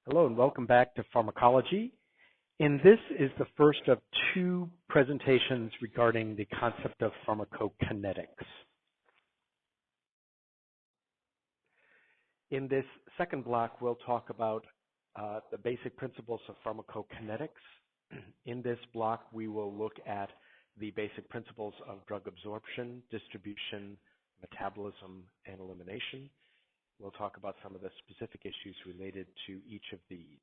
Hello and welcome back to Pharmacology. And this is the first of two presentations regarding the concept of pharmacokinetics. In this second block, we'll talk about the basic principles of pharmacokinetics. In this block, we will look at the basic principles of drug absorption, distribution, metabolism, and elimination. We'll talk about some of the specific issues related to each of these.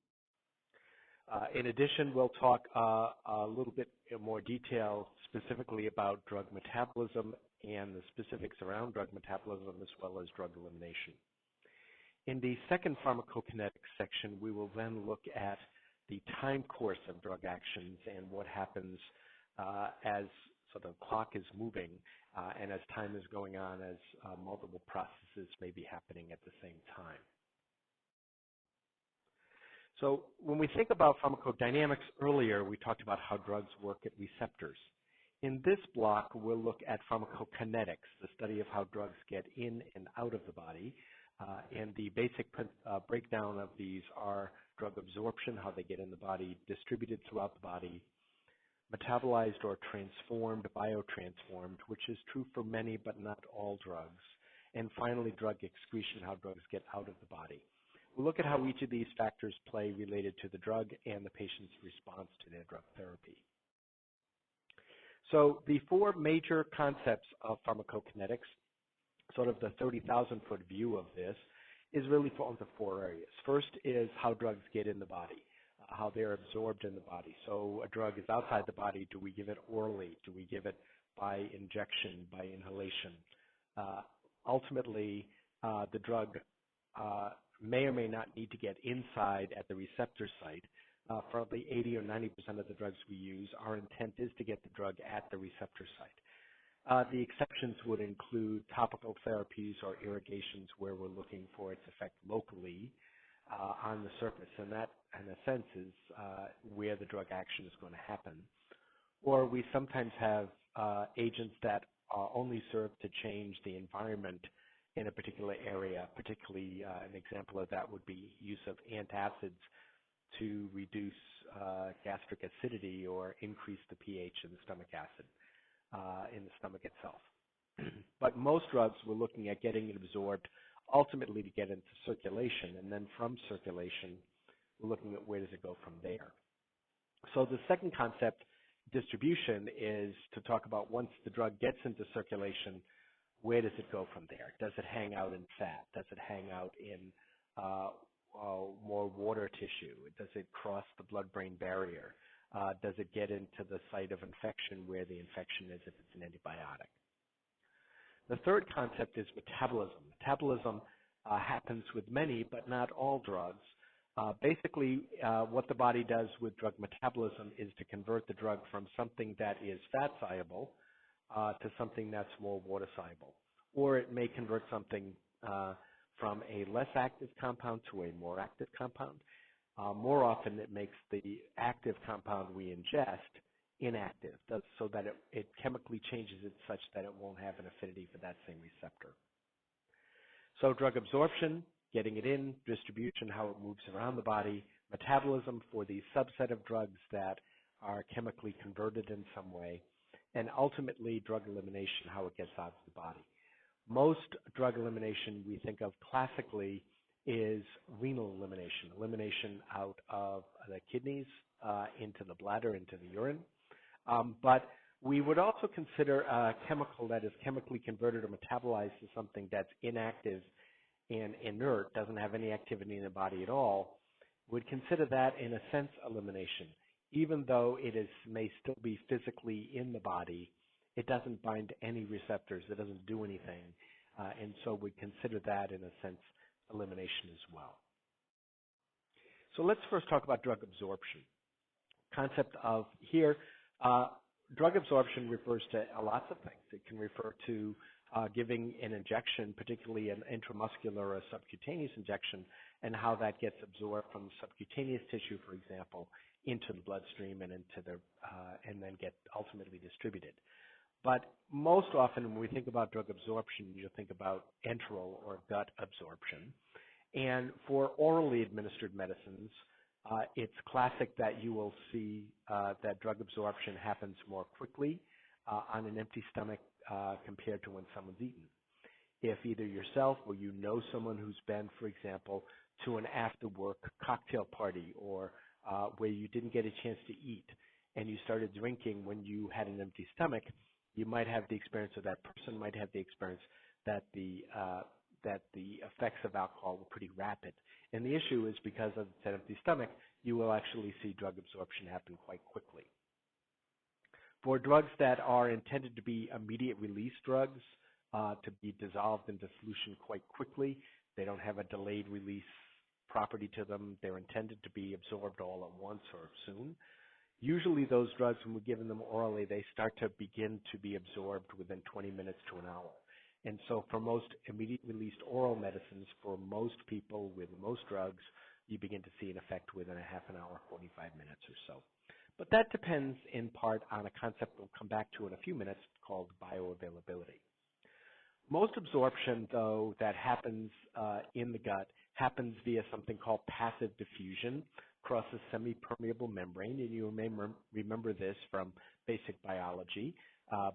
In addition, we'll talk a little bit in more detail specifically about drug metabolism and the specifics around drug metabolism as well as drug elimination. In the second pharmacokinetics section, we will then look at the time course of drug actions and what happens as the clock is moving and as time is going on, as multiple processes may be happening at the same time. So when we think about pharmacodynamics earlier, we talked about how drugs work at receptors. In this block, we'll look at pharmacokinetics, the study of how drugs get in and out of the body. And the basic breakdown of these are drug absorption, how they get in the body, distributed throughout the body, metabolized or transformed, biotransformed, which is true for many but not all drugs, and finally drug excretion, how drugs get out of the body. We'll look at how each of these factors play related to the drug and the patient's response to their drug therapy. So the four major concepts of pharmacokinetics, sort of the 30,000-foot view of this, is really falls into four areas. First is how drugs get in the body, how they're absorbed in the body. So a drug is outside the body. Do we give it orally? Do we give it by injection, by inhalation? Ultimately, the drug may or may not need to get inside at the receptor site. Probably 80 or 90% of the drugs we use, our intent is to get the drug at the receptor site. The exceptions would include topical therapies or irrigations where we're looking for its effect locally on the surface, and that, in a sense, is where the drug action is going to happen. Or we sometimes have agents that only serve to change the environment in a particular area. Particularly, an example of that would be use of antacids to reduce gastric acidity or increase the pH in the stomach acid in the stomach itself. But most drugs, we're looking at getting it absorbed ultimately to get into circulation, and then from circulation, we're looking at where does it go from there. So the second concept, distribution, is to talk about once the drug gets into circulation, where does it go from there? Does it hang out in fat? Does it hang out in more water tissue? Does it cross the blood-brain barrier? Does it get into the site of infection where the infection is if it's an antibiotic? The third concept is metabolism. Metabolism happens with many, but not all drugs. Basically, what the body does with drug metabolism is to convert the drug from something that is fat-soluble to something that's more water-soluble. Or it may convert something from a less active compound to a more active compound. More often, it makes the active compound we ingest inactive, so that it chemically changes it such that it won't have an affinity for that same receptor. So drug absorption, getting it in, distribution, how it moves around the body, metabolism for the subset of drugs that are chemically converted in some way, and ultimately drug elimination, how it gets out of the body. Most drug elimination we think of classically is renal elimination, elimination out of the kidneys, into the bladder, into the urine. But we would also consider a chemical that is chemically converted or metabolized to something that's inactive and inert, doesn't have any activity in the body at all, would consider that in a sense elimination. Even though it may still be physically in the body, it doesn't bind to any receptors, it doesn't do anything, and so we consider that in a sense elimination as well. So let's first talk about drug absorption. Concept of here, drug absorption refers to lots of things. It can refer to giving an injection, particularly an intramuscular or a subcutaneous injection, and how that gets absorbed from subcutaneous tissue, for example, into the bloodstream and into the and then get ultimately distributed. But most often when we think about drug absorption, you think about enteral or gut absorption. And for orally administered medicines, it's classic that you will see that drug absorption happens more quickly on an empty stomach compared to when someone's eaten. If either yourself or you know someone who's been, for example, to an after-work cocktail party or where you didn't get a chance to eat and you started drinking when you had an empty stomach, you might have the experience, or that person might have the experience that the effects of alcohol were pretty rapid. And the issue is because of the empty stomach, you will actually see drug absorption happen quite quickly. For drugs that are intended to be immediate release drugs, to be dissolved into solution quite quickly, they don't have a delayed release property to them. They're intended to be absorbed all at once or soon. Usually those drugs, when we're giving them orally, they start to begin to be absorbed within 20 minutes to an hour. And so for most immediate released oral medicines, for most people with most drugs, you begin to see an effect within a half an hour, 45 minutes or so. But that depends in part on a concept we'll come back to in a few minutes called bioavailability. Most absorption, though, that happens in the gut happens via something called passive diffusion across a semi-permeable membrane, and you may remember this from basic biology,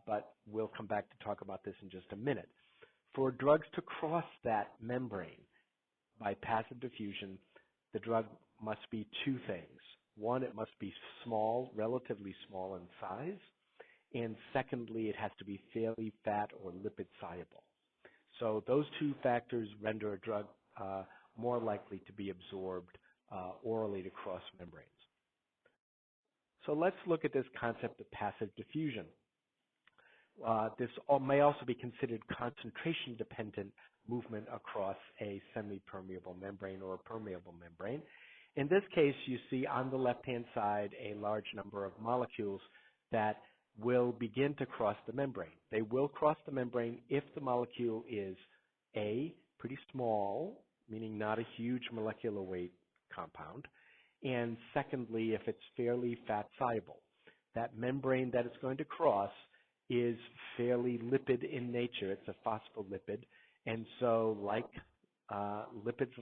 but we'll come back to talk about this in just a minute. For drugs to cross that membrane by passive diffusion, the drug must be two things. One, it must be small, relatively small in size, and secondly, it has to be fairly fat or lipid soluble. So those two factors render a drug more likely to be absorbed orally to cross membranes. So let's look at this concept of passive diffusion. This may also be considered concentration-dependent movement across a semi-permeable membrane or a permeable membrane. In this case, you see on the left-hand side a large number of molecules that will begin to cross the membrane. They will cross the membrane if the molecule is A, pretty small, meaning not a huge molecular weight compound, and secondly, if it's fairly fat soluble. That membrane that it's going to cross is fairly lipid in nature. It's a phospholipid, and so lipids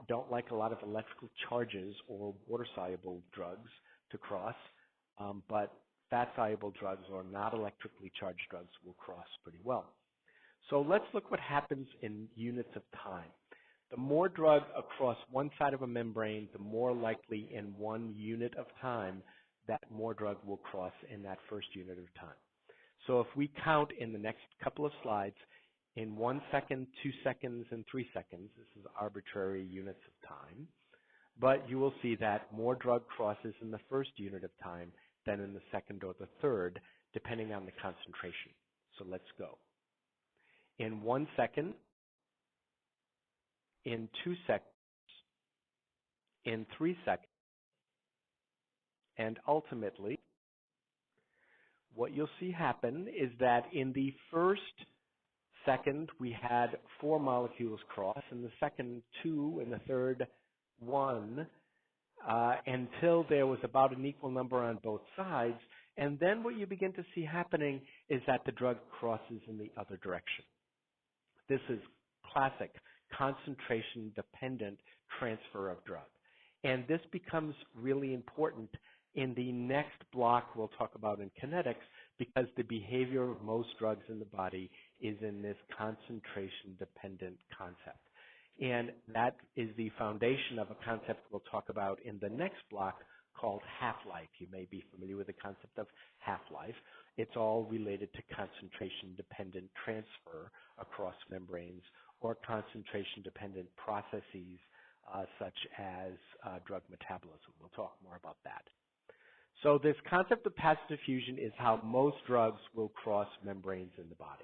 don't like a lot of electrical charges or water-soluble drugs to cross, but fat-soluble drugs or not electrically charged drugs will cross pretty well. So let's look what happens in units of time. The more drug across one side of a membrane, the more likely in 1 unit of time that more drug will cross in that first unit of time. So if we count in the next couple of slides, in 1 second, 2 seconds, and 3 seconds, this is arbitrary units of time, but you will see that more drug crosses in the first unit of time than in the second or the third, depending on the concentration. So let's go. In 1 second, in 2 seconds, in 3 seconds, and ultimately, what you'll see happen is that in the first second, we had 4 molecules cross, in the second 2, in the third 1, until there was about an equal number on both sides. And then what you begin to see happening is that the drug crosses in the other direction. This is classic concentration-dependent transfer of drug. And this becomes really important in the next block we'll talk about in kinetics, because the behavior of most drugs in the body is in this concentration-dependent concept. And that is the foundation of a concept we'll talk about in the next block called half-life. You may be familiar with the concept of half-life. It's all related to concentration-dependent transfer across membranes or concentration-dependent processes such as drug metabolism. We'll talk more about that. So this concept of passive diffusion is how most drugs will cross membranes in the body.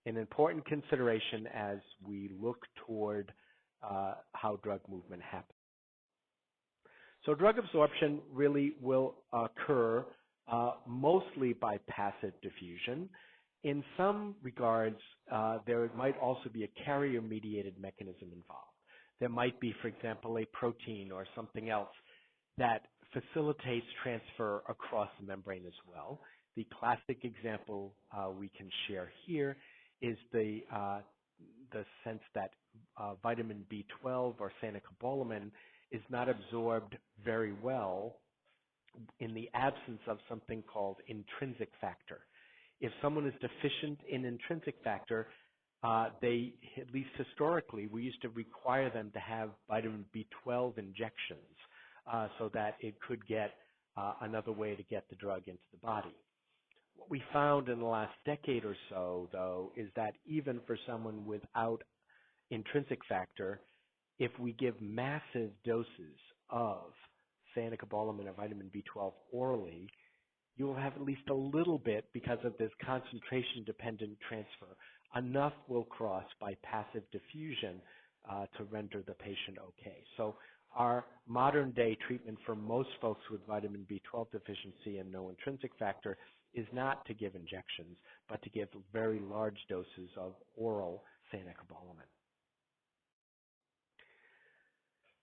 An important consideration as we look toward how drug movement happens. So drug absorption really will occur mostly by passive diffusion. In some regards, there might also be a carrier-mediated mechanism involved. There might be, for example, a protein or something else that facilitates transfer across the membrane as well. The classic example we can share here is the the sense that vitamin B12 or cyanocobalamin is not absorbed very well in the absence of something called intrinsic factor. If someone is deficient in intrinsic factor, they, at least historically, we used to require them to have vitamin B12 injections so that it could get another way to get the drug into the body. What we found in the last decade or so, though, is that even for someone without intrinsic factor, if we give massive doses of cyanocobalamin or vitamin B12 orally, you will have at least a little bit because of this concentration-dependent transfer. Enough will cross by passive diffusion to render the patient okay. So our modern-day treatment for most folks with vitamin B12 deficiency and no intrinsic factor is not to give injections, but to give very large doses of oral cyanocobalamin.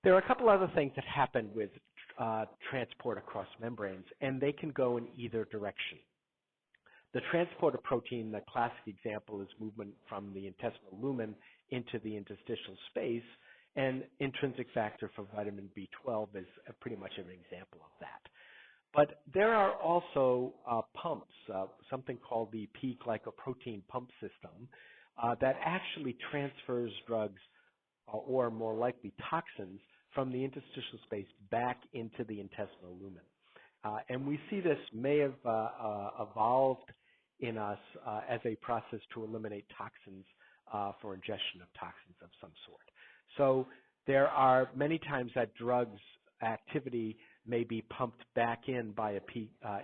There are a couple other things that happen with transport across membranes, and they can go in either direction. The transporter protein, the classic example, is movement from the intestinal lumen into the interstitial space, and intrinsic factor for vitamin B12 is pretty much an example of that. But there are also pumps, something called the P-glycoprotein pump system, that actually transfers drugs or more likely toxins from the interstitial space back into the intestinal lumen. And we see this may have evolved in us as a process to eliminate toxins for ingestion of toxins of some sort. So there are many times that drugs activity may be pumped back in by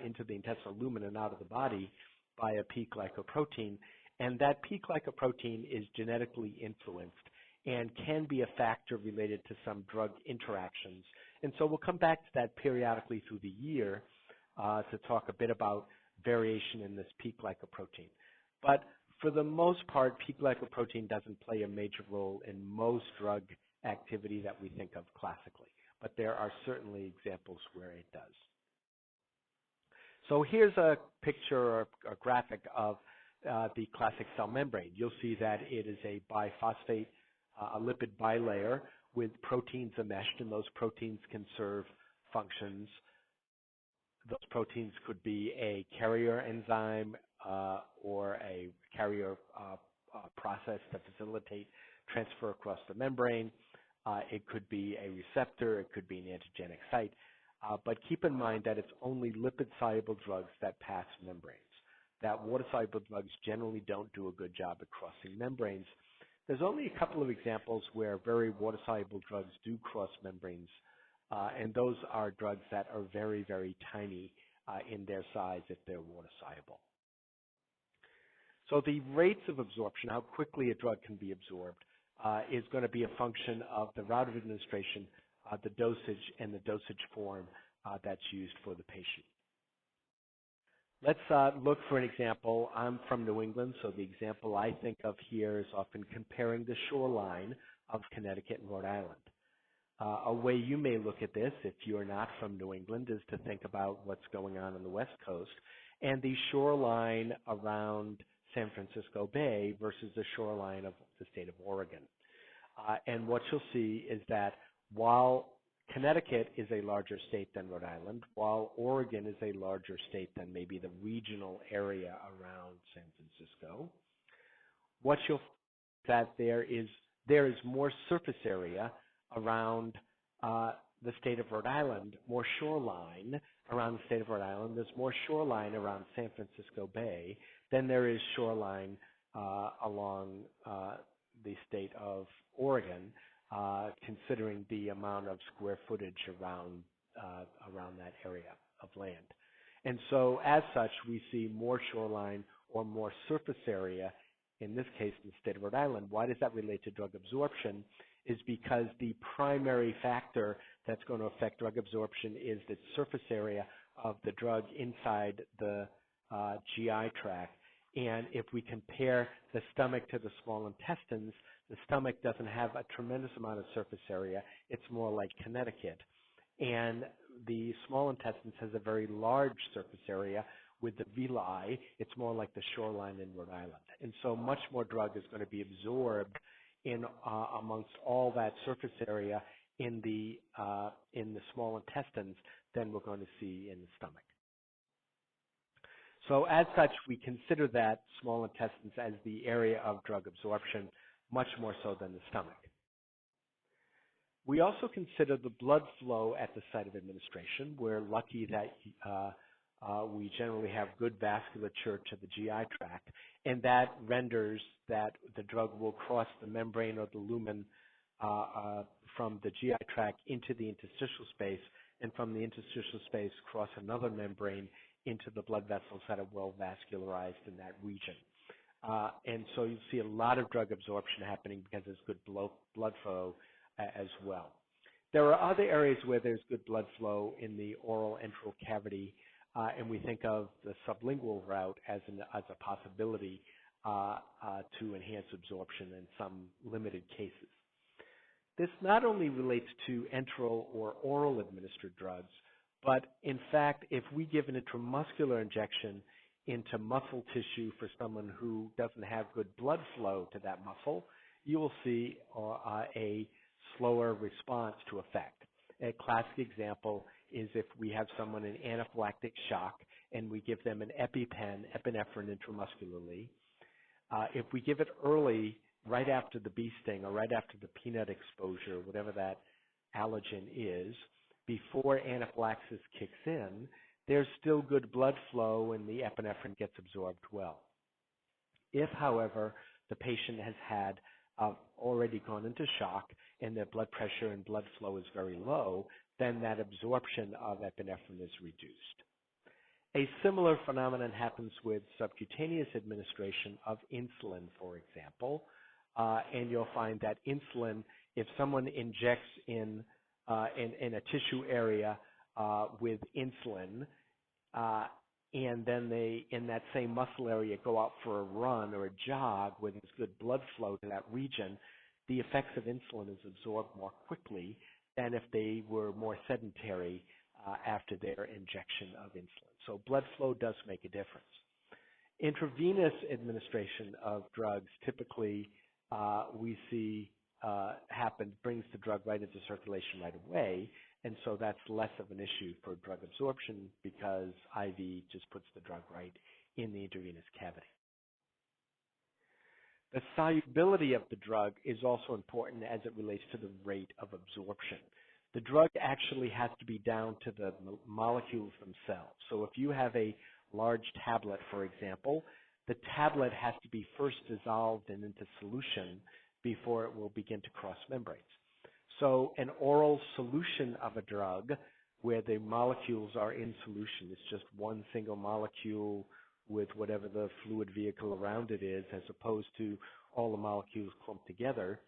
into the intestinal lumen and out of the body by a P-glycoprotein, and that P-glycoprotein is genetically influenced and can be a factor related to some drug interactions. And so we'll come back to that periodically through the year to talk a bit about variation in this P-glycoprotein. But for the most part, P-glycoprotein doesn't play a major role in most drug activity that we think of classically, but there are certainly examples where it does. So here's a picture or a graphic of the classic cell membrane. You'll see that it is a biphosphate, a lipid bilayer with proteins enmeshed, and those proteins can serve functions. Those proteins could be a carrier enzyme or a carrier process to facilitate transfer across the membrane. It could be a receptor, it could be an antigenic site, but keep in mind that it's only lipid-soluble drugs that pass membranes. That water-soluble drugs generally don't do a good job at crossing membranes. There's only a couple of examples where very water-soluble drugs do cross membranes, and those are drugs that are very, very tiny in their size if they're water-soluble. So the rates of absorption, how quickly a drug can be absorbed, is going to be a function of the route of administration, the dosage, and the dosage form that's used for the patient. Let's look for an example. I'm from New England, so the example I think of here is often comparing the shoreline of Connecticut and Rhode Island. A way you may look at this, if you're not from New England, is to think about what's going on the West Coast and the shoreline around San Francisco Bay versus the shoreline of the state of Oregon. And what you'll see is that while Connecticut is a larger state than Rhode Island, while Oregon is a larger state than maybe the regional area around San Francisco, what you'll find that there is more surface area around the state of Rhode Island, more shoreline around the state of Rhode Island. There's more shoreline around San Francisco Bay than there is shoreline along the state of Oregon, considering the amount of square footage around that area of land. And so as such, we see more shoreline or more surface area, in this case in the state of Rhode Island. Why does that relate to drug absorption? Is because the primary factor that's going to affect drug absorption is the surface area of the drug inside the GI tract. And if we compare the stomach to the small intestines, the stomach doesn't have a tremendous amount of surface area. It's more like Connecticut. And the small intestines has a very large surface area, with the villi, it's more like the shoreline in Rhode Island. And so much more drug is going to be absorbed in amongst all that surface area in the small intestines than we're going to see in the stomach. So as such, we consider that small intestines as the area of drug absorption, much more so than the stomach. We also consider the blood flow at the site of administration. We're lucky that we generally have good vasculature to the GI tract, and that renders that the drug will cross the membrane or the lumen from the GI tract into the interstitial space, and from the interstitial space cross another membrane into the blood vessels that are well vascularized in that region. And so you see a lot of drug absorption happening because there's good blood flow as well. There are other areas where there's good blood flow in the oral enteral cavity, and we think of the sublingual route as a possibility to enhance absorption in some limited cases. This not only relates to enteral or oral administered drugs, but in fact, if we give an intramuscular injection into muscle tissue for someone who doesn't have good blood flow to that muscle, you will see a slower response to effect. A classic example is if we have someone in anaphylactic shock and we give them an EpiPen, epinephrine intramuscularly. If we give it early, right after the bee sting or right after the peanut exposure, whatever that allergen is, before anaphylaxis kicks in, there's still good blood flow and the epinephrine gets absorbed well. If, however, the patient has had already gone into shock and their blood pressure and blood flow is very low, then that absorption of epinephrine is reduced. A similar phenomenon happens with subcutaneous administration of insulin, for example, and you'll find that insulin, if someone injects in a tissue area with insulin, and then they, in that same muscle area, go out for a run or a jog where there's good blood flow to that region, the effects of insulin is absorbed more quickly than if they were more sedentary after their injection of insulin. So blood flow does make a difference. Intravenous administration of drugs typically we see brings the drug right into circulation right away, and so that's less of an issue for drug absorption because IV just puts the drug right in the intravenous cavity. The solubility of the drug is also important as it relates to the rate of absorption. The drug actually has to be down to the molecules themselves. So if you have a large tablet, for example, the tablet has to be first dissolved and into solution before it will begin to cross membranes. So an oral solution of a drug where the molecules are in solution, it's just one single molecule with whatever the fluid vehicle around it is, as opposed to all the molecules clumped together.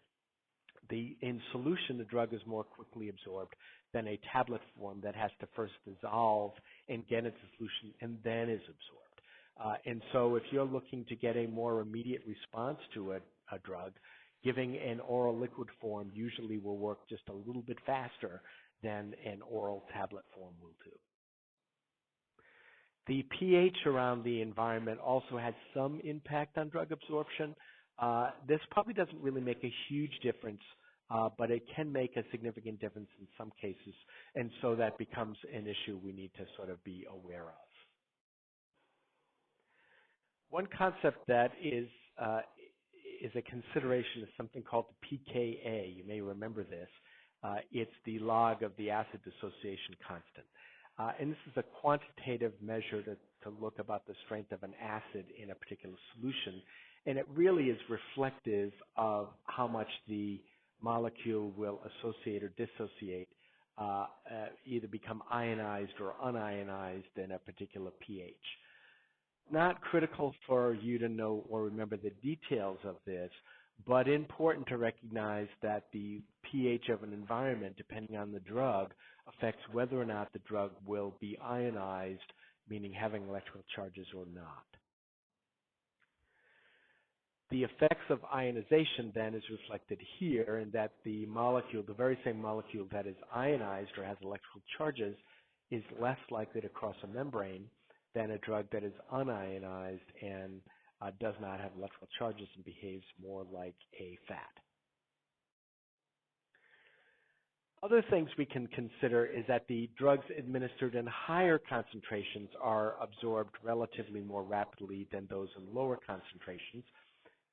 In solution, the drug is more quickly absorbed than a tablet form that has to first dissolve and get into solution and then is absorbed. And so if you're looking to get a more immediate response to a drug, giving an oral liquid form usually will work just a little bit faster than an oral tablet form will do. The pH around the environment also has some impact on drug absorption. This probably doesn't really make a huge difference, but it can make a significant difference in some cases, and so that becomes an issue we need to sort of be aware of. One concept that is a consideration is something called the pKa. You may remember this. It's the log of the acid dissociation constant. And this is a quantitative measure to look about the strength of an acid in a particular solution. And it really is reflective of how much the molecule will associate or dissociate, either become ionized or unionized in a particular pH. Not critical for you to know or remember the details of this, but important to recognize that the pH of an environment, depending on the drug, affects whether or not the drug will be ionized, meaning having electrical charges or not. The effects of ionization then is reflected here in that the molecule, the very same molecule that is ionized or has electrical charges, is less likely to cross a membrane than a drug that is unionized and does not have electrical charges and behaves more like a fat. Other things we can consider is that the drugs administered in higher concentrations are absorbed relatively more rapidly than those in lower concentrations.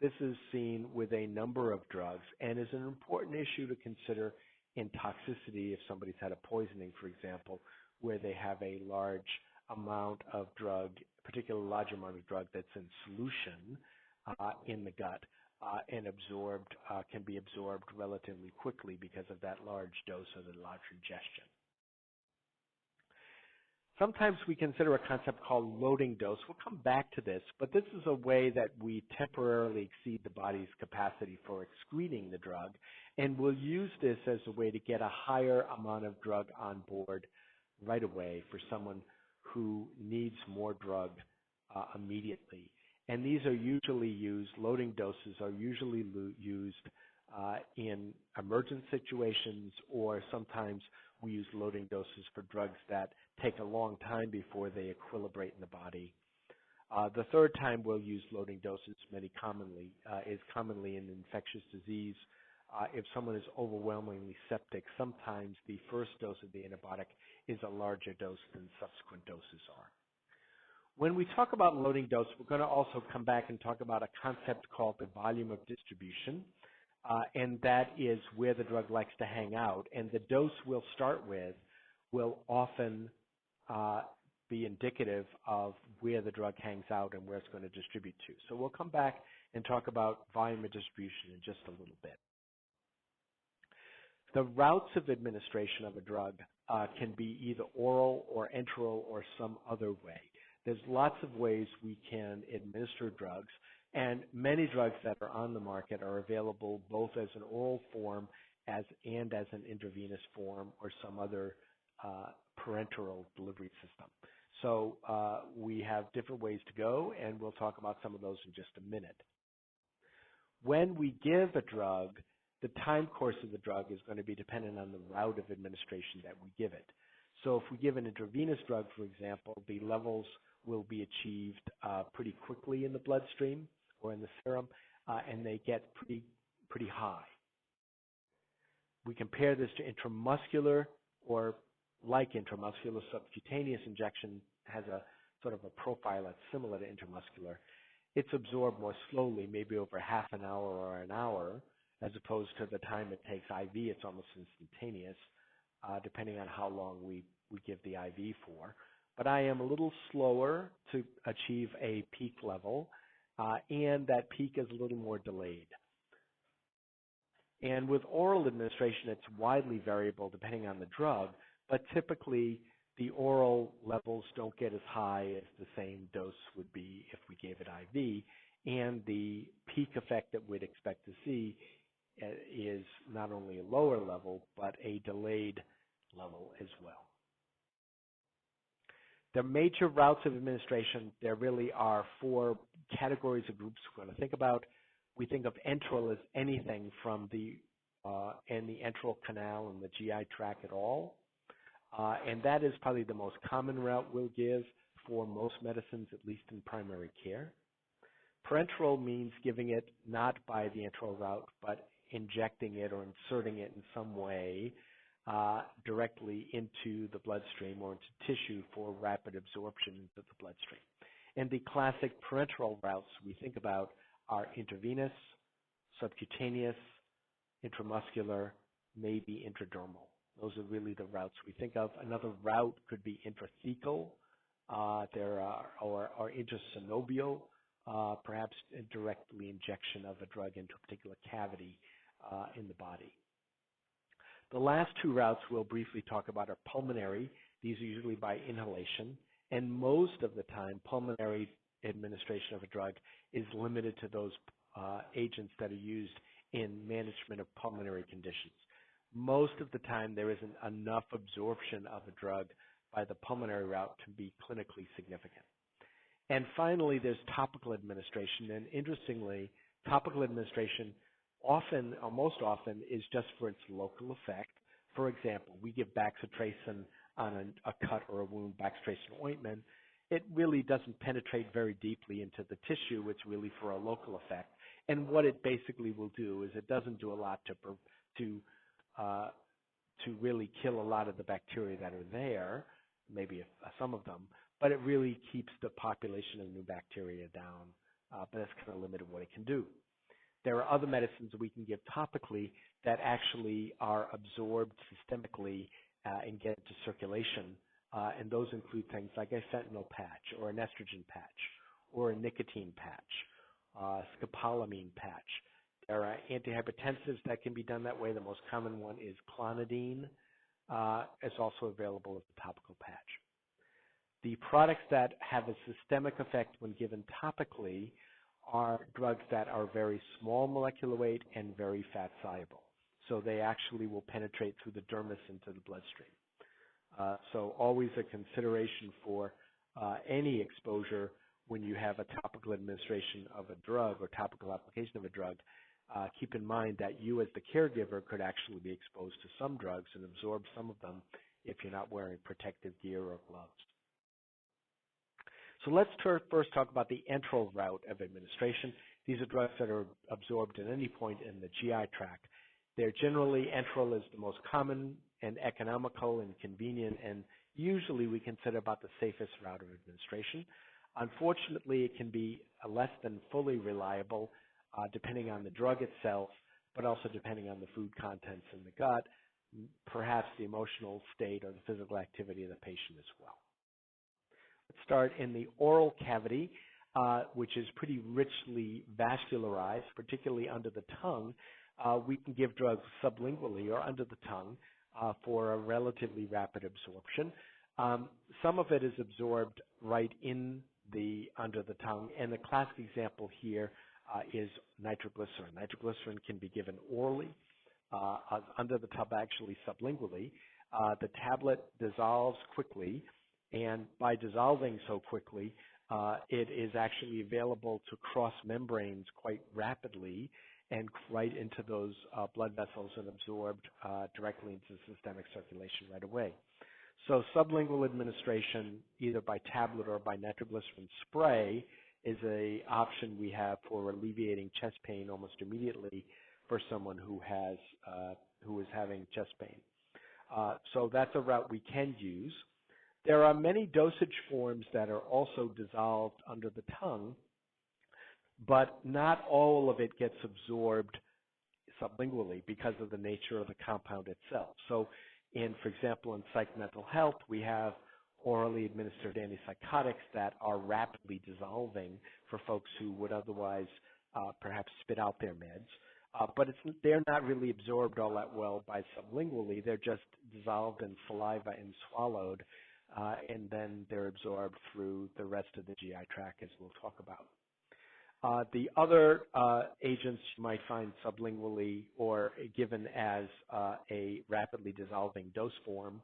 This is seen with a number of drugs and is an important issue to consider in toxicity if somebody's had a poisoning, for example, where they have a large amount of drug, particularly a large amount of drug that's in solution in the gut and can be absorbed relatively quickly because of that large dose or the large ingestion. Sometimes we consider a concept called loading dose. We'll come back to this, but this is a way that we temporarily exceed the body's capacity for excreting the drug, and we'll use this as a way to get a higher amount of drug on board right away for someone who needs more drug immediately. And these are usually used, loading doses are usually used in emergent situations, or sometimes we use loading doses for drugs that take a long time before they equilibrate in the body. The third time we'll use loading doses is commonly in infectious disease. If someone is overwhelmingly septic, sometimes the first dose of the antibiotic is a larger dose than subsequent doses are. When we talk about loading dose, we're going to also come back and talk about a concept called the volume of distribution, and that is where the drug likes to hang out. And the dose we'll start with will often be indicative of where the drug hangs out and where it's going to distribute to. So we'll come back and talk about volume of distribution in just a little bit. The routes of administration of a drug can be either oral or enteral or some other way. There's lots of ways we can administer drugs, and many drugs that are on the market are available both as an oral form and as an intravenous form or some other parenteral delivery system. So we have different ways to go, and we'll talk about some of those in just a minute. When we give a drug, the time course of the drug is going to be dependent on the route of administration that we give it. So if we give an intravenous drug, for example, the levels will be achieved pretty quickly in the bloodstream or in the serum, and they get pretty high. We compare this to intramuscular, or like intramuscular, subcutaneous injection has a sort of a profile that's similar to intramuscular. It's absorbed more slowly, maybe over half an hour or an hour, as opposed to the time it takes IV. It's almost instantaneous, depending on how long we give the IV for. But I am a little slower to achieve a peak level, and that peak is a little more delayed. And with oral administration, it's widely variable depending on the drug, but typically the oral levels don't get as high as the same dose would be if we gave it IV, and the peak effect that we'd expect to see is not only a lower level, but a delayed level as well. The major routes of administration, there really are four categories of groups we're going to think about. We think of enteral as anything from the enteral canal and the GI tract at all. And that is probably the most common route we'll give for most medicines, at least in primary care. Parenteral means giving it not by the enteral route, but injecting it or inserting it in some way directly into the bloodstream or into tissue for rapid absorption into the bloodstream. And the classic parenteral routes we think about are intravenous, subcutaneous, intramuscular, maybe intradermal. Those are really the routes we think of. Another route could be intrathecal, or intrasynovial, perhaps directly injection of a drug into a particular cavity in the body. The last two routes we'll briefly talk about are pulmonary. These are usually by inhalation, and most of the time pulmonary administration of a drug is limited to those agents that are used in management of pulmonary conditions. Most of the time there isn't enough absorption of a drug by the pulmonary route to be clinically significant. And finally, there's topical administration, and interestingly, topical administration often, or most often, is just for its local effect. For example, we give bacitracin on a cut or a wound, bacitracin ointment, it really doesn't penetrate very deeply into the tissue. It's really for a local effect. And what it basically will do is it doesn't do a lot to uh, to really kill a lot of the bacteria that are there, maybe some of them, but it really keeps the population of new bacteria down. But that's kind of limited what it can do. There are other medicines we can give topically that actually are absorbed systemically and get into circulation, and those include things like a fentanyl patch or an estrogen patch or a nicotine patch, scopolamine patch. There are antihypertensives that can be done that way. The most common one is clonidine. It's also available as a topical patch. The products that have a systemic effect when given topically are drugs that are very small molecular weight and very fat soluble. So they actually will penetrate through the dermis into the bloodstream. So always a consideration for any exposure when you have a topical administration of a drug or topical application of a drug. Keep in mind that you as the caregiver could actually be exposed to some drugs and absorb some of them if you're not wearing protective gear or gloves. So let's first talk about the enteral route of administration. These are drugs that are absorbed at any point in the GI tract. They're generally, enteral is the most common and economical and convenient, and usually we consider about the safest route of administration. Unfortunately, it can be less than fully reliable depending on the drug itself, but also depending on the food contents in the gut, perhaps the emotional state or the physical activity of the patient as well. Let's start in the oral cavity, which is pretty richly vascularized, particularly under the tongue. We can give drugs sublingually or under the tongue for a relatively rapid absorption. Some of it is absorbed right in under the tongue, and the classic example here is nitroglycerin. Nitroglycerin can be given orally, under the tongue, actually sublingually. The tablet dissolves quickly, and by dissolving so quickly, it is actually available to cross membranes quite rapidly and right into those blood vessels and absorbed directly into systemic circulation right away. So sublingual administration, either by tablet or by nitroglycerin spray, is an option we have for alleviating chest pain almost immediately for someone who is having chest pain. So that's a route we can use. There are many dosage forms that are also dissolved under the tongue, but not all of it gets absorbed sublingually because of the nature of the compound itself. So for example, in psych mental health, we have orally administered antipsychotics that are rapidly dissolving for folks who would otherwise perhaps spit out their meds. But they're not really absorbed all that well by sublingually. They're just dissolved in saliva and swallowed, and then they're absorbed through the rest of the GI tract, as we'll talk about. The other agents you might find sublingually or given as a rapidly dissolving dose form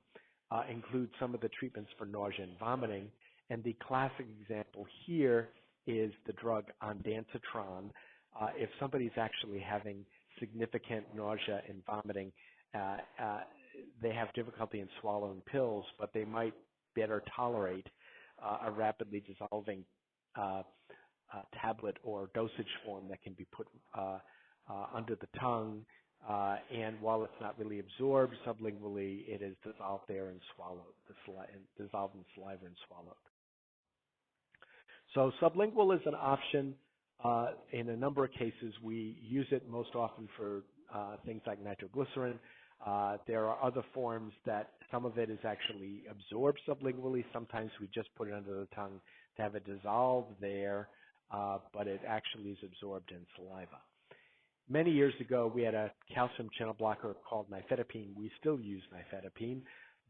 include some of the treatments for nausea and vomiting. And the classic example here is the drug ondansetron. If somebody's actually having significant nausea and vomiting, they have difficulty in swallowing pills, but they might better tolerate a rapidly dissolving tablet or dosage form that can be put under the tongue, and while it's not really absorbed sublingually, it is dissolved there and swallowed, dissolved in saliva and swallowed. So sublingual is an option. In a number of cases, we use it most often for things like nitroglycerin. There are other forms that some of it is actually absorbed sublingually. Sometimes we just put it under the tongue to have it dissolved there, but it actually is absorbed in saliva. Many years ago, we had a calcium channel blocker called nifedipine. We still use nifedipine,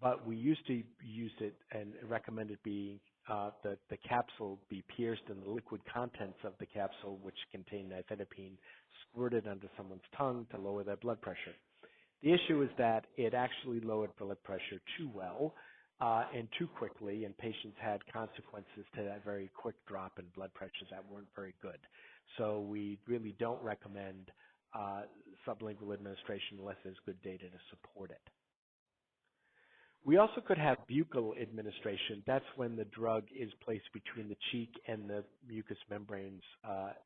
but we used to use it and recommend it be the capsule be pierced and the liquid contents of the capsule, which contain nifedipine, squirted under someone's tongue to lower their blood pressure. The issue is that it actually lowered blood pressure too well and too quickly, and patients had consequences to that very quick drop in blood pressure that weren't very good. So we really don't recommend sublingual administration unless there's good data to support it. We also could have buccal administration. That's when the drug is placed between the cheek and the mucous membranes,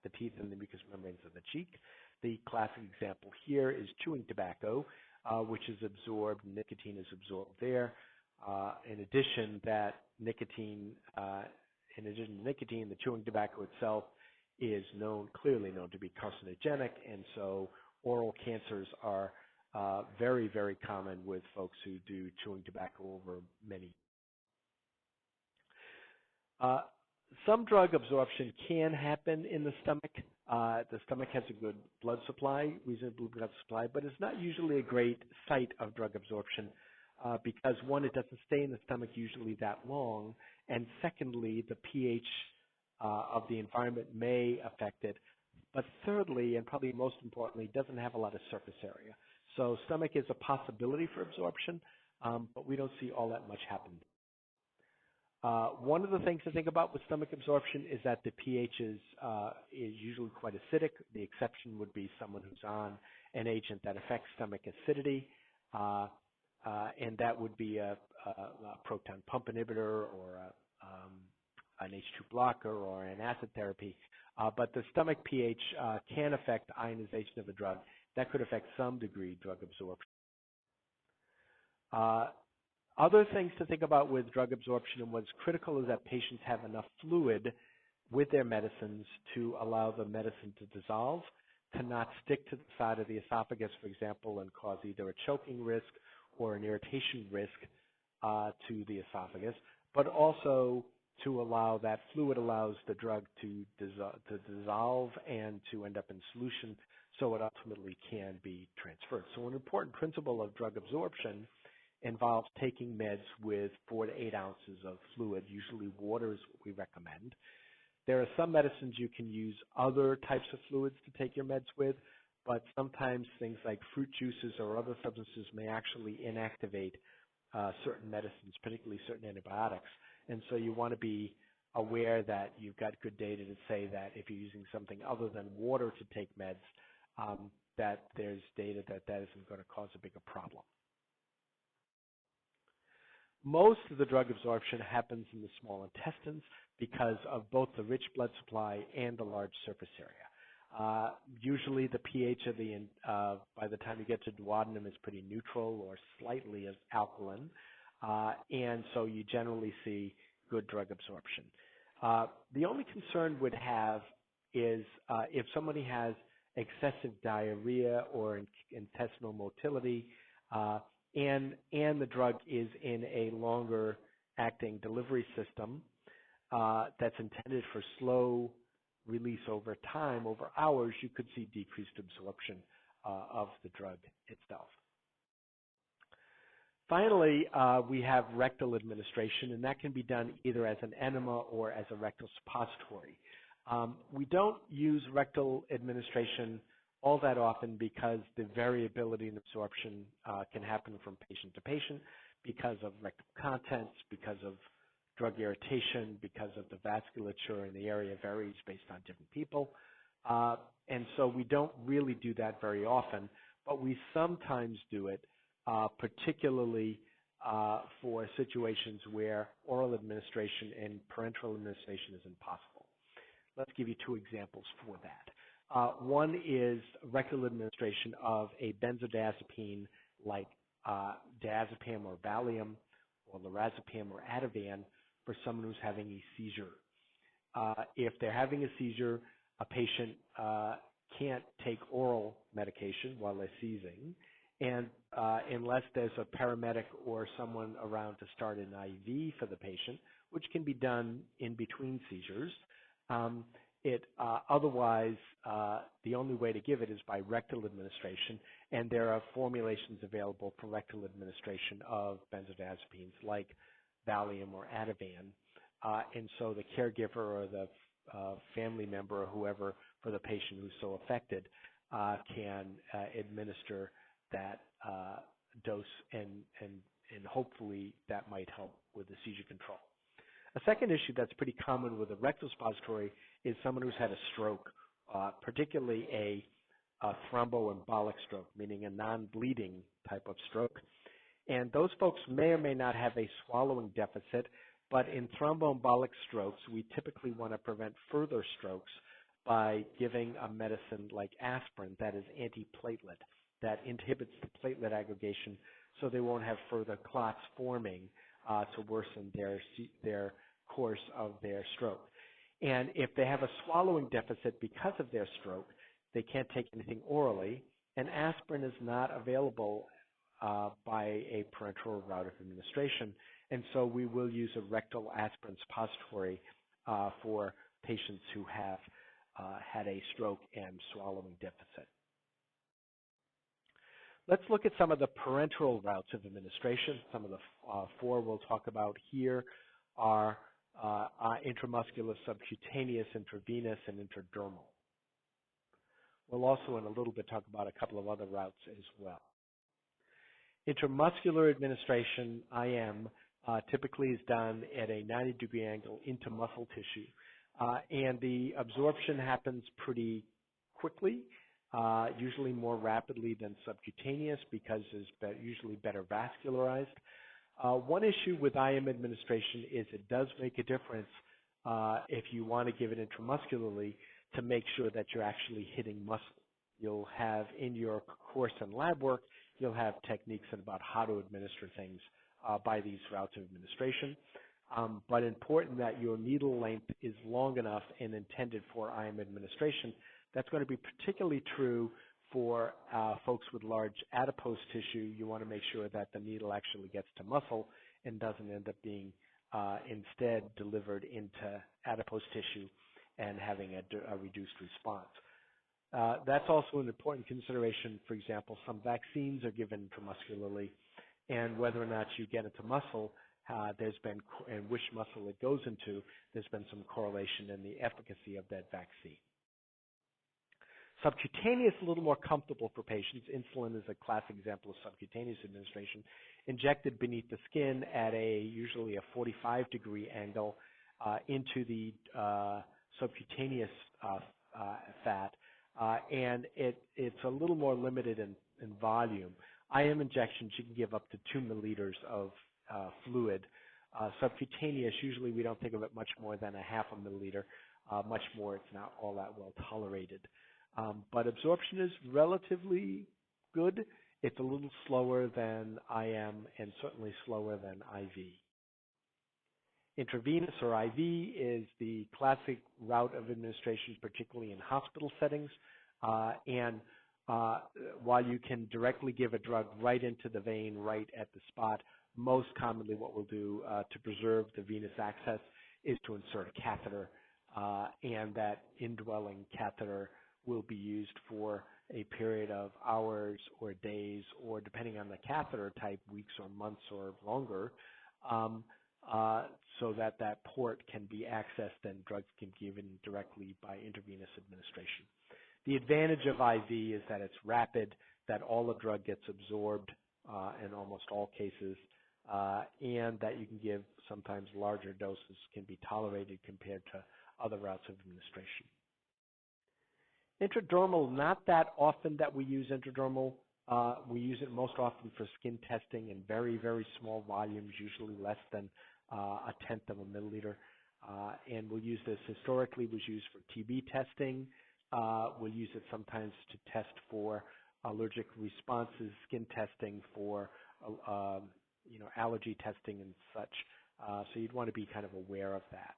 the teeth and the mucous membranes of the cheek. The classic example here is chewing tobacco, which is absorbed, nicotine is absorbed there. In addition, the chewing tobacco itself is clearly known to be carcinogenic, and so oral cancers are very, very common with folks who do chewing tobacco over many. Some drug absorption can happen in the stomach. The stomach has a good blood supply, reasonable blood supply, but it's not usually a great site of drug absorption because, one, it doesn't stay in the stomach usually that long, and secondly, the pH of the environment may affect it. But thirdly, and probably most importantly, it doesn't have a lot of surface area. So stomach is a possibility for absorption, but we don't see all that much happen. One of the things to think about with stomach absorption is that the pH is usually quite acidic. The exception would be someone who's on an agent that affects stomach acidity, and that would be a proton pump inhibitor or an H2 blocker or an acid therapy. But the stomach pH can affect ionization of a drug. That could affect some degree drug absorption. Other things to think about with drug absorption and what's critical is that patients have enough fluid with their medicines to allow the medicine to dissolve, to not stick to the side of the esophagus, for example, and cause either a choking risk or an irritation risk to the esophagus, but also to allow that fluid allows the drug to dissolve and to end up in solution so it ultimately can be transferred. So an important principle of drug absorption involves taking meds with 4 to 8 ounces of fluid. Usually water is what we recommend. There are some medicines you can use other types of fluids to take your meds with, but sometimes things like fruit juices or other substances may actually inactivate certain medicines, particularly certain antibiotics. And so you want to be aware that you've got good data to say that if you're using something other than water to take meds, that there's data that isn't going to cause a bigger problem. Most of the drug absorption happens in the small intestines because of both the rich blood supply and the large surface area. Usually the pH of by the time you get to duodenum is pretty neutral or slightly alkaline, and so you generally see good drug absorption. The only concern would have is if somebody has excessive diarrhea or intestinal motility, and the drug is in a longer acting delivery system that's intended for slow release over time, over hours, you could see decreased absorption of the drug itself. Finally, we have rectal administration, and that can be done either as an enema or as a rectal suppository. We don't use rectal administration all that often because the variability in absorption can happen from patient to patient because of rectal contents, because of drug irritation, because of the vasculature in the area varies based on different people. And so we don't really do that very often, but we sometimes do it, particularly for situations where oral administration and parenteral administration is impossible. Let's give you 2 examples for that. One is rectal administration of a benzodiazepine like diazepam or Valium or lorazepam or Ativan for someone who's having a seizure. If they're having a seizure, a patient can't take oral medication while they're seizing, and unless there's a paramedic or someone around to start an IV for the patient, which can be done in between seizures, otherwise, the only way to give it is by rectal administration, and there are formulations available for rectal administration of benzodiazepines like Valium or Ativan, and so the caregiver or the family member or whoever for the patient who's so affected can administer that dose, and hopefully that might help with the seizure control. A second issue that's pretty common with a rectal suppository is someone who's had a stroke, particularly a thromboembolic stroke, meaning a non-bleeding type of stroke. And those folks may or may not have a swallowing deficit, but in thromboembolic strokes, we typically want to prevent further strokes by giving a medicine like aspirin that is antiplatelet, that inhibits the platelet aggregation so they won't have further clots forming to worsen their course of their stroke. And if they have a swallowing deficit because of their stroke, they can't take anything orally, and aspirin is not available by a parenteral route of administration. And so we will use a rectal aspirin suppository for patients who have had a stroke and swallowing deficit. Let's look at some of the parenteral routes of administration. Some of the four we'll talk about here are intramuscular, subcutaneous, intravenous, and intradermal. We'll also in a little bit talk about a couple of other routes as well. Intramuscular administration, IM, typically is done at a 90-degree angle into muscle tissue. And the absorption happens pretty quickly, usually more rapidly than subcutaneous because it's usually better vascularized. One issue with IM administration is it does make a difference if you want to give it intramuscularly to make sure that you're actually hitting muscle. You'll have in your course and lab work, you'll have techniques about how to administer things by these routes of administration. But important that your needle length is long enough and intended for IM administration. That's going to be particularly true for folks with large adipose tissue. You want to make sure that the needle actually gets to muscle and doesn't end up being instead delivered into adipose tissue and having a reduced response. That's also an important consideration. For example, some vaccines are given intramuscularly, and whether or not you get into muscle, there's been, and which muscle it goes into, there's been some correlation in the efficacy of that vaccine. Subcutaneous is a little more comfortable for patients. Insulin is a classic example of subcutaneous administration, injected beneath the skin at usually a 45-degree angle into the subcutaneous fat, and it's a little more limited in volume. IM injections, you can give up to 2 milliliters of fluid. Subcutaneous, usually we don't think of it much more than a half a milliliter. Much more, it's not all that well tolerated. But absorption is relatively good. It's a little slower than IM and certainly slower than IV. Intravenous or IV is the classic route of administration, particularly in hospital settings. And while you can directly give a drug right into the vein, right at the spot, most commonly what we'll do to preserve the venous access is to insert a catheter, and that indwelling catheter will be used for a period of hours or days, or depending on the catheter type, weeks or months or longer, so that port can be accessed and drugs can be given directly by intravenous administration. The advantage of IV is that it's rapid, that all the drug gets absorbed in almost all cases, and that you can give sometimes larger doses can be tolerated compared to other routes of administration. Intradermal, not that often that we use intradermal. We use it most often for skin testing in very, very small volumes, usually less than a tenth of a milliliter. And we'll use this historically, was used for TB testing. We'll use it sometimes to test for allergic responses, skin testing for allergy testing and such. So you'd want to be kind of aware of that.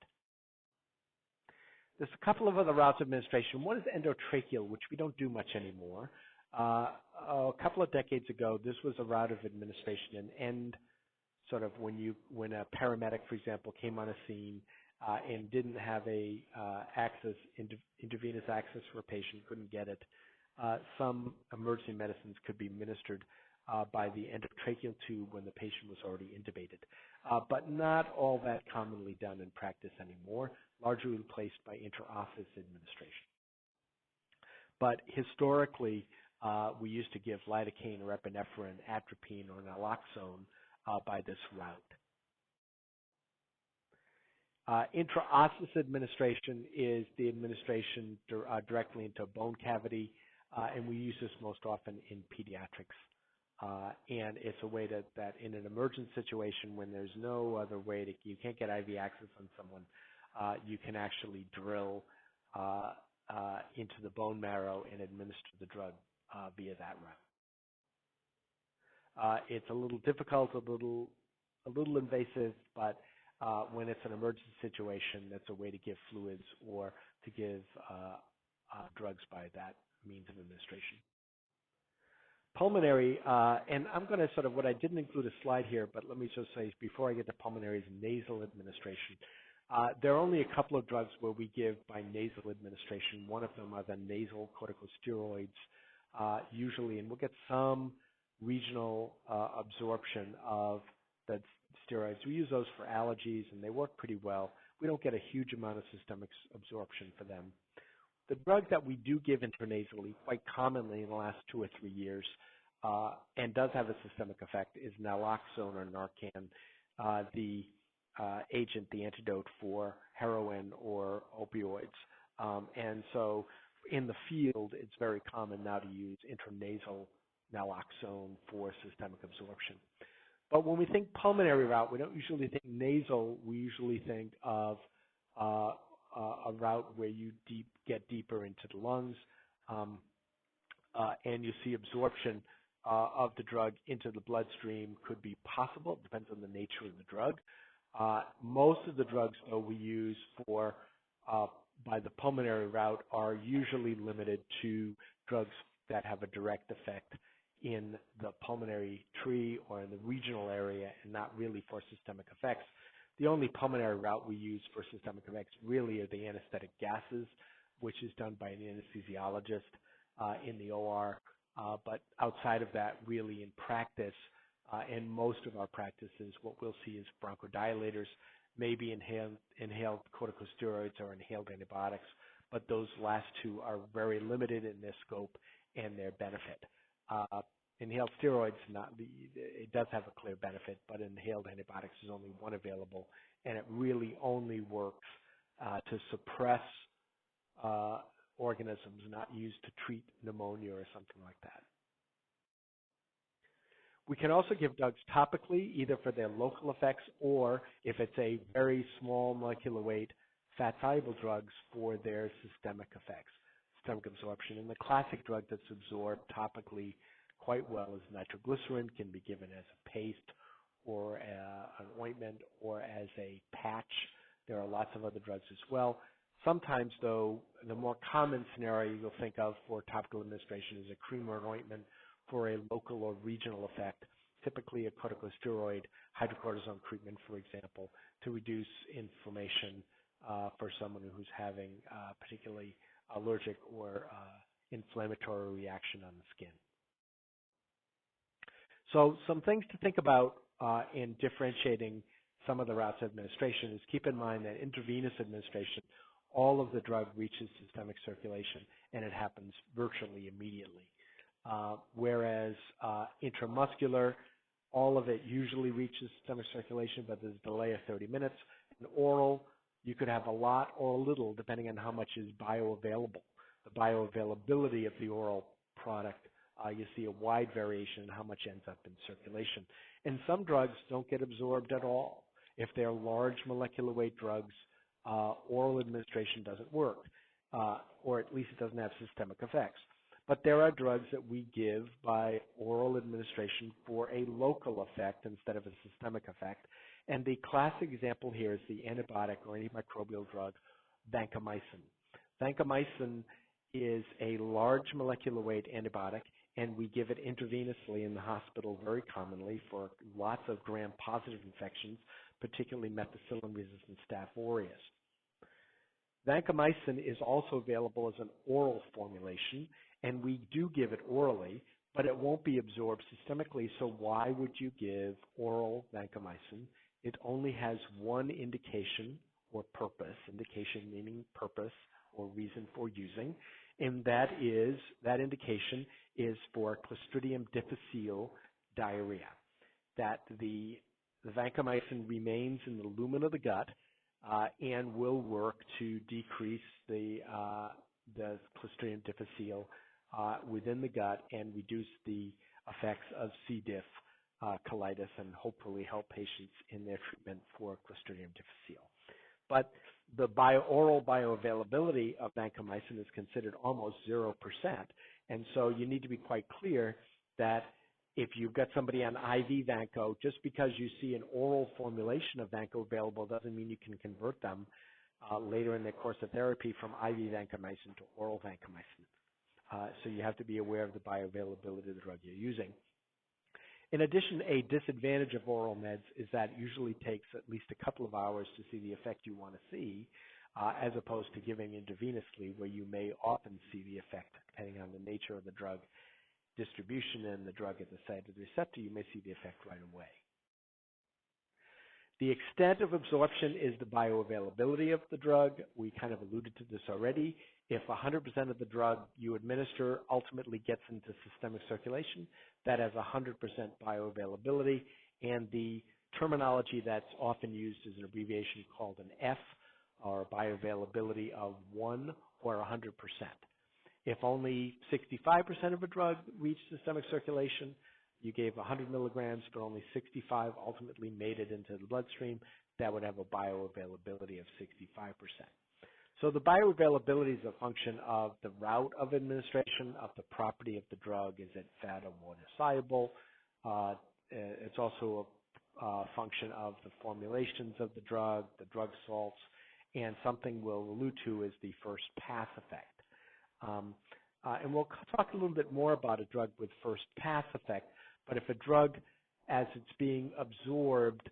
There's a couple of other routes of administration. One is endotracheal, which we don't do much anymore. A couple of decades ago, this was a route of administration, and sort of when a paramedic, for example, came on a scene and didn't have a intravenous access for a patient, couldn't get it, some emergency medicines could be administered by the endotracheal tube when the patient was already intubated, but not all that commonly done in practice anymore, largely replaced by intraoffice administration. But historically, we used to give lidocaine or epinephrine, atropine, or naloxone by this route. Intraosseous administration is the administration directly into a bone cavity, and we use this most often in pediatrics. And it's a way that in an emergent situation when there's no other way you can't get IV access on someone, you can actually drill into the bone marrow and administer the drug via that route. It's a little difficult, a little invasive, but when it's an emergency situation, that's a way to give fluids or to give drugs by that means of administration. Pulmonary, and I'm going to sort of, what I didn't include a slide here, but let me just say before I get to pulmonary is nasal administration. There are only a couple of drugs where we give by nasal administration. One of them are the nasal corticosteroids, usually, and we'll get some regional absorption of the steroids. We use those for allergies, and they work pretty well. We don't get a huge amount of systemic absorption for them. The drug that we do give intranasally quite commonly in the last 2 or 3 years and does have a systemic effect is naloxone or Narcan, the agent, the antidote for heroin or opioids. And so in the field, it's very common now to use intranasal naloxone for systemic absorption. But when we think pulmonary route, we don't usually think nasal. We usually think of a route where you get deeper into the lungs, and you see absorption of the drug into the bloodstream could be possible. It depends on the nature of the drug. Most of the drugs, though, we use for by the pulmonary route are usually limited to drugs that have a direct effect in the pulmonary tree or in the regional area and not really for systemic effects. The only pulmonary route we use for systemic effects really are the anesthetic gases, which is done by an anesthesiologist in the OR. But outside of that, really in practice, in most of our practices, what we'll see is bronchodilators, maybe inhaled corticosteroids or inhaled antibiotics, but those last two are very limited in their scope and their benefit. Inhaled steroids, it does have a clear benefit, but inhaled antibiotics is only one available, and it really only works to suppress organisms, not used to treat pneumonia or something like that. We can also give drugs topically, either for their local effects or if it's a very small molecular weight fat-soluble drugs for their systemic effects, systemic absorption. And the classic drug that's absorbed topically quite well is nitroglycerin, can be given as a paste or an ointment or as a patch. There are lots of other drugs as well. Sometimes, though, the more common scenario you'll think of for topical administration is a cream or an ointment for a local or regional effect, typically a corticosteroid, hydrocortisone treatment, for example, to reduce inflammation for someone who's having particularly allergic or inflammatory reaction on the skin. So some things to think about in differentiating some of the routes of administration is keep in mind that intravenous administration, all of the drug reaches systemic circulation, and it happens virtually immediately. Whereas intramuscular, all of it usually reaches systemic circulation, but there's a delay of 30 minutes. In oral, you could have a lot or a little, depending on how much is bioavailable. The bioavailability of the oral product, you see a wide variation in how much ends up in circulation. And some drugs don't get absorbed at all. If they're large molecular weight drugs, oral administration doesn't work, or at least it doesn't have systemic effects. But there are drugs that we give by oral administration for a local effect instead of a systemic effect. And the classic example here is the antibiotic or antimicrobial drug vancomycin. Vancomycin is a large molecular weight antibiotic, and we give it intravenously in the hospital very commonly for lots of gram-positive infections, particularly methicillin-resistant Staph aureus. Vancomycin is also available as an oral formulation, and we do give it orally, but it won't be absorbed systemically, so why would you give oral vancomycin? It only has one indication or purpose, indication meaning purpose or reason for using, and that indication is for Clostridium difficile diarrhea, that the vancomycin remains in the lumen of the gut and will work to decrease the Clostridium difficile within the gut and reduce the effects of C. diff, colitis, and hopefully help patients in their treatment for Clostridium difficile. But the oral bioavailability of vancomycin is considered almost 0%, and so you need to be quite clear that if you've got somebody on IV vanco, just because you see an oral formulation of vanco available doesn't mean you can convert them later in their course of therapy from IV vancomycin to oral vancomycin. So you have to be aware of the bioavailability of the drug you're using. In addition, a disadvantage of oral meds is that it usually takes at least a couple of hours to see the effect you want to see, as opposed to giving intravenously, where you may often see the effect depending on the nature of the drug distribution and the drug at the site of the receptor. You may see the effect right away. The extent of absorption is the bioavailability of the drug. We kind of alluded to this already. If 100% of the drug you administer ultimately gets into systemic circulation, that has 100% bioavailability, and the terminology that's often used is an abbreviation called an F, or bioavailability of 1 or 100%. If only 65% of a drug reached systemic circulation, you gave 100 milligrams, but only 65 ultimately made it into the bloodstream, that would have a bioavailability of 65%. So the bioavailability is a function of the route of administration, of the property of the drug. Is it fat or water soluble? It's also a function of the formulations of the drug salts, and something we'll allude to is the first pass effect. And we'll talk a little bit more about a drug with first pass effect, but if a drug, as it's being absorbed,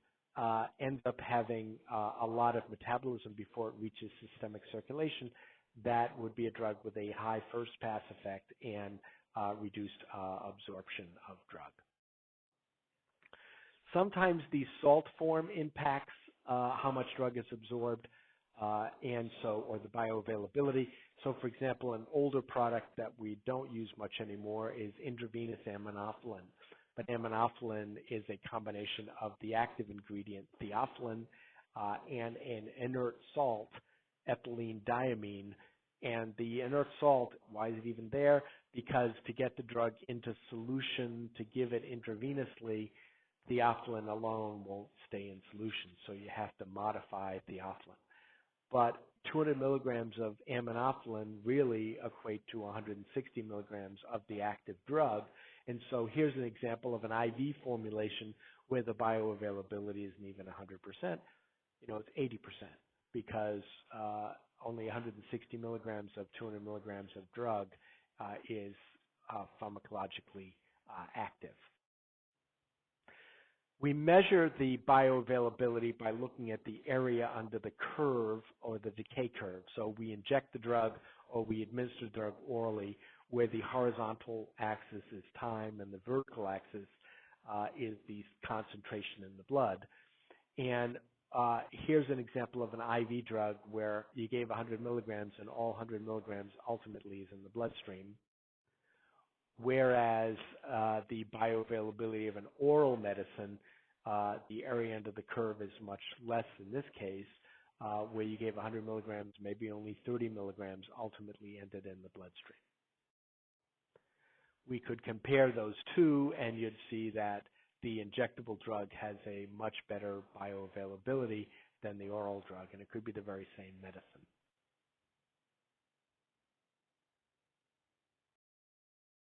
ends up having a lot of metabolism before it reaches systemic circulation, that would be a drug with a high first pass effect and reduced absorption of drug. Sometimes the salt form impacts how much drug is absorbed, or the bioavailability. So, for example, an older product that we don't use much anymore is intravenous aminophylline. But aminophylline is a combination of the active ingredient, theophylline, and an inert salt, ethylene diamine. And the inert salt, why is it even there? Because to get the drug into solution, to give it intravenously, theophylline alone won't stay in solution, so you have to modify theophylline. But 200 milligrams of aminophylline really equate to 160 milligrams of the active drug. And so here's an example of an IV formulation where the bioavailability isn't even 100%. It's 80% because only 160 milligrams of 200 milligrams of drug is pharmacologically active. We measure the bioavailability by looking at the area under the curve or the decay curve. So we inject the drug or we administer the drug orally, where the horizontal axis is time and the vertical axis is the concentration in the blood. And here's an example of an IV drug where you gave 100 milligrams and all 100 milligrams ultimately is in the bloodstream. Whereas the bioavailability of an oral medicine, the area under the curve is much less in this case, where you gave 100 milligrams, maybe only 30 milligrams ultimately ended in the bloodstream. We could compare those two, and you'd see that the injectable drug has a much better bioavailability than the oral drug, and it could be the very same medicine.